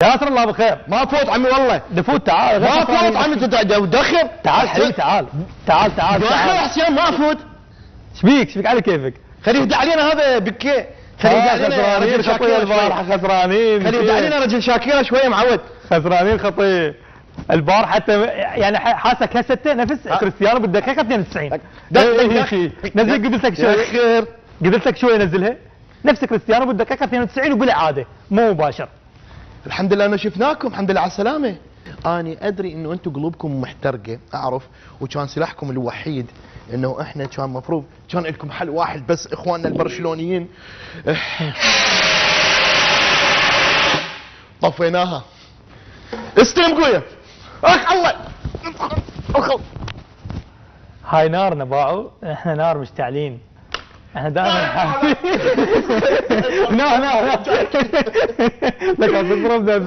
ياسر الله بخير. ما فوت عمي والله. دفوت تعال. ما فوت عمي تدخر. تعال حبيبي تعال. تعال دخر حسين ما فوت. ايش بيك على كيفك؟ خليه يهدى علينا هذا بكي. خليه يهدى علينا رجل شاكير البارحة خسرانين. خليه يهدى علينا رجل شاكير شويه معود. خسرانين خطير. البارحة حتى يعني حاسك هسه نفس كريستيانو بالدقيقة 92. نزل قبلتك شوي. قبلتك شوي نزلها. نفس كريستيانو بالدقيقة 92 وبالإعادة مو مباشر. الحمد لله انه شفناكم، الحمد لله على السلامة. اني ادري انه انتم قلوبكم محترقة، اعرف، وكان سلاحكم الوحيد انه احنا كان مفروض كان لكم حل واحد بس اخواننا البرشلونيين. طفيناها. استلم قوية. اخ الله. هاي نارنا باعوا، احنا نار مشتعلين. احنا دائما نار لك تضربنا